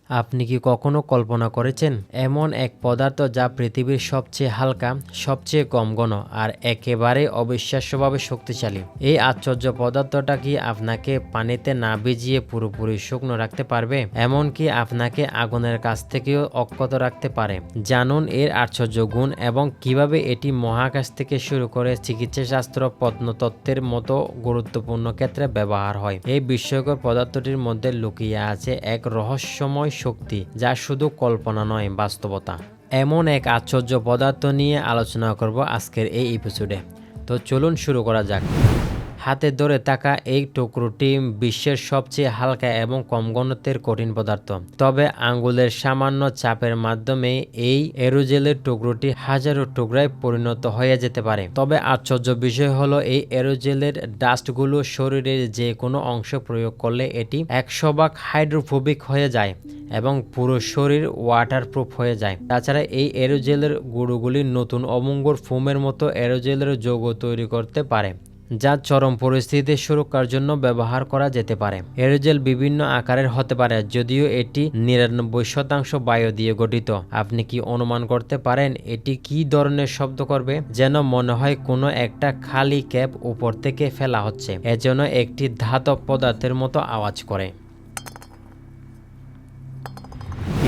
আপনি কি কখনো কল্পনা করেছেন এমন এক পদার্থ যা পৃথিবীর সবচেয়ে হালকা, সবচেয়ে কম ঘন আর একেবারে অবিশ্বাস্যভাবে শক্তিশালী? এই আশ্চর্য পদার্থটা কি আপনাকে পানিতে না ভিজিয়ে পুরোপুরি শুকনো রাখতে পারবে, এমনকি আপনাকে আগুনের কাছ থেকেও অক্ষত রাখতে পারে? জানুন এর আশ্চর্য গুণ এবং কিভাবে এটি মহাকাশ থেকে শুরু করে চিকিৎসাশাস্ত্র, প্রত্নতত্ত্বের মতো গুরুত্বপূর্ণ ক্ষেত্রে ব্যবহার হয়। এই বিস্ময়কর পদার্থটির মধ্যে লুকিয়ে আছে এক রহস্যময় শক্তি যা শুধু কল্পনা নয়, বাস্তবতা। এমন এক আশ্চর্য পদার্থ নিয়ে আলোচনা করব আজকের এই এপিসোডে। তো চলুন শুরু করা যাক। হাতে ধরে থাকা এই টুকরোটি বিশ্বের সবচেয়ে হালকা এবং কম ঘনত্বের কঠিন পদার্থ। তবে আঙ্গুলের সামান্য চাপের মাধ্যমে এই এরোজেলের টুকরোটি হাজারো টুকরায় পরিণত হয়ে যেতে পারে। তবে আশ্চর্য বিষয় হলো এই এরোজেলের ডাস্টগুলো শরীরের যে কোনো অংশ প্রয়োগ করলে এটি 100% হাইড্রোফোবিক হয়ে যায় এবং পুরো শরীর ওয়াটারপ্রুফ হয়ে যায়। তাছাড়া এই এরোজেলের গুঁড়োগুলি নতুন অমঙ্গল ফোমের মতো এরোজেলের যৌগ তৈরি করতে পারে, যা চরম পরিস্থিতিতে সুরক্ষার জন্য ব্যবহার করা যেতে পারে। এরোজেল বিভিন্ন আকারের হতে পারে, যদিও এটি 99% বায়ু দিয়ে গঠিত। আপনি কি অনুমান করতে পারেন এটি কি ধরনের শব্দ করবে? যেন মনে হয় কোনো একটা খালি ক্যাপ উপর থেকে ফেলা হচ্ছে। এজন্য একটি ধাতব পদার্থের মতো আওয়াজ করে।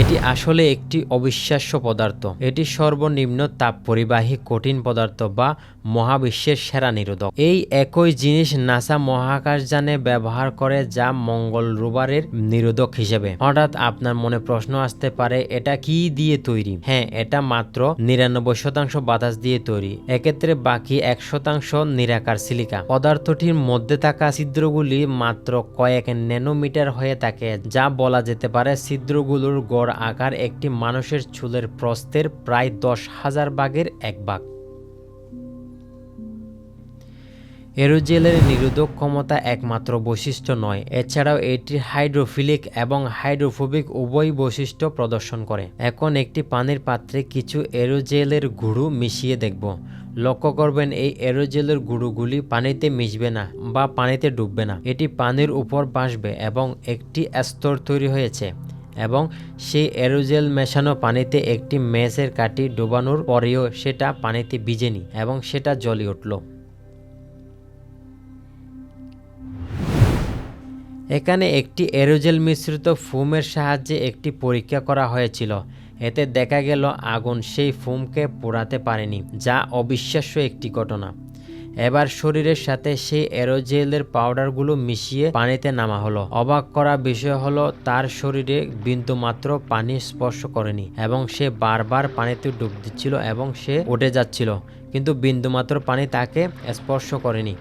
এটি আসলে একটি অবিশ্বাস্য পদার্থ। এটি সর্বনিম্ন তাপ পরিবাহী কঠিন পদার্থ বা মহাবিশ্বের সেরা নিরোধক। এই একই জিনিস নাসা মহাকাশযানে ব্যবহার করে, যা মঙ্গল রোভারের নিরোধক হিসেবে। হঠাৎ আপনার মনে প্রশ্ন আসতে পারে, এটা কি দিয়ে তৈরি? হ্যাঁ, এটা মাত্র 99% বাতাস দিয়ে তৈরি। এক্ষেত্রে বাকি 1% নিরাকার সিলিকা। পদার্থটির মধ্যে থাকা ছিদ্রগুলি মাত্র কয়েক ন্যানোমিটার হয়ে থাকে, যা বলা যেতে পারে ছিদ্রগুলোর গড় আকার একটি মানুষের চুলের প্রস্থের প্রায় 10,000 ভাগের 1 ভাগ। এরোজেলের নিরোধক ক্ষমতা একমাত্র বৈশিষ্ট্য নয়, এছাড়াও এটি হাইড্রোফিলিক এবং হাইড্রোফোবিক উভয় বৈশিষ্ট্য প্রদর্শন করে। এখন একটি পানির পাত্রে কিছু এরোজেলের গুঁড়ো মিশিয়ে দেখব। লক্ষ্য করবেন এই এরোজেলের গুঁড়োগুলি পানিতে মিশবে না বা পানিতে ডুববে না। এটি পানির উপর ভাসবে এবং একটি স্তর তৈরি হয়েছে এবং সেই এরোজেল মেশানো পানিতে একটি ম্যাচের কাঠি ডোবানোর পরেও সেটা পানিতে ভিজেনি এবং সেটা জ্বলে উঠল। এখানে একটি এরোজেল মিশ্রিত ফোমের সাহায্যে একটি পরীক্ষা করা হয়েছিল। এতে দেখা গেল আগুন সেই ফোমকে পোড়াতে পারেনি, যা অবিশ্বাস্য একটি ঘটনা। এবার শরীরের সাথে সেই এরোজেলের পাউডারগুলো মিশিয়ে পানিতে নামা হলো। অবাক করা বিষয় হলো তার শরীরে বিন্দুমাত্র পানি স্পর্শ করেনি এবং সে বারবার পানিতে ডুব দিচ্ছিল এবং সে উঠে যাচ্ছিল, কিন্তু বিন্দুমাত্র পানি তাকে স্পর্শ করেনি।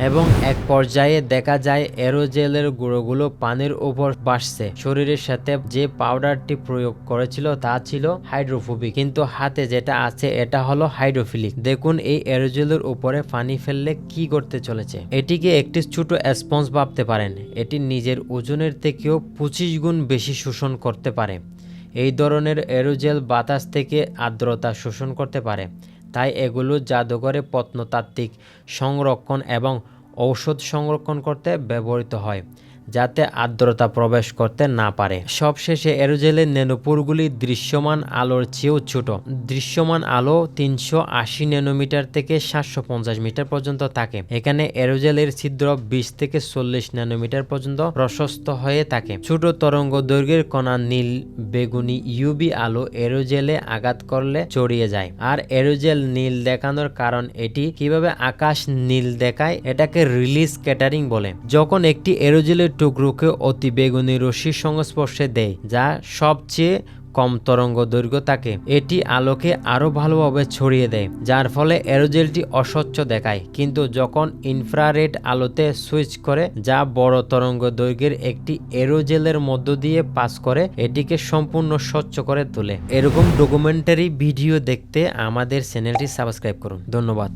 এবং এক পর্যায়ে দেখা যায় এরোজেলের গুঁড়োগুলো পানির উপর ভাসছে। শরীরের সাথে যে পাউডারটি প্রয়োগ করেছিল তা ছিল হাইড্রোফোবিক, কিন্তু হাতে যেটা আছে এটা হলো হাইড্রোফিলিক। দেখুন এই এরোজেলের উপরে পানি ফেললে কি করতে চলেছে। এটিকে একটি ছোট স্পঞ্জ ভাবতে পারেন। এটি নিজের ওজনের থেকেও 25 গুণ বেশি শোষণ করতে পারে। এই ধরনের এরোজেল বাতাস থেকে আর্দ্রতা শোষণ করতে পারে, তাই এগুলো জাদুঘরে প্রত্নতাত্ত্বিক সংরক্ষণ এবং ঔষধ সংরক্ষণ করতে ব্যবহৃত হয়, যাতে আর্দ্রতা প্রবেশ করতে না পারে। সবশেষে এরোজেলের ন্যানোপোরগুলি দৃশ্যমান আলোর চেয়েও ছোট। দৃশ্যমান আলো 380 ন্যানোমিটার থেকে 750 মিটার পর্যন্ত থাকে। এখানে এরোজেলের ছিদ্র 20 থেকে 40 ন্যানোমিটার পর্যন্ত প্রশস্ত হয়ে থাকে। ছোট তরঙ্গ দৈর্ঘ্যের কণা নীল বেগুনি ইউভি আলো এরোজেলে আঘাত করলে ছড়িয়ে যায়। আর এরোজেল নীল দেখানোর কারণ এটি কিভাবে আকাশ নীল দেখায়, এটাকে রিলিজ স্ক্যাটারিং বলে। যখন একটি এরোজেলের টুকরোকে অতি বেগুনি রশ্মির সংস্পর্শে দেয়, যা সবচেয়ে কম তরঙ্গ দৈর্ঘ্য থাকে, এটি আলোকে আরো ভালোভাবে ছড়িয়ে দেয়, যার ফলে এরোজেলটি অস্বচ্ছ দেখায়। কিন্তু যখন ইনফ্রারেড আলোতে সুইচ করে, যা বড় তরঙ্গ দৈর্ঘ্যের একটি এরোজেলের মধ্য দিয়ে পাস করে, এটিকে সম্পূর্ণ স্বচ্ছ করে তোলে। এরকম ডকুমেন্টারি ভিডিও দেখতে আমাদের চ্যানেলটি সাবস্ক্রাইব করুন। ধন্যবাদ।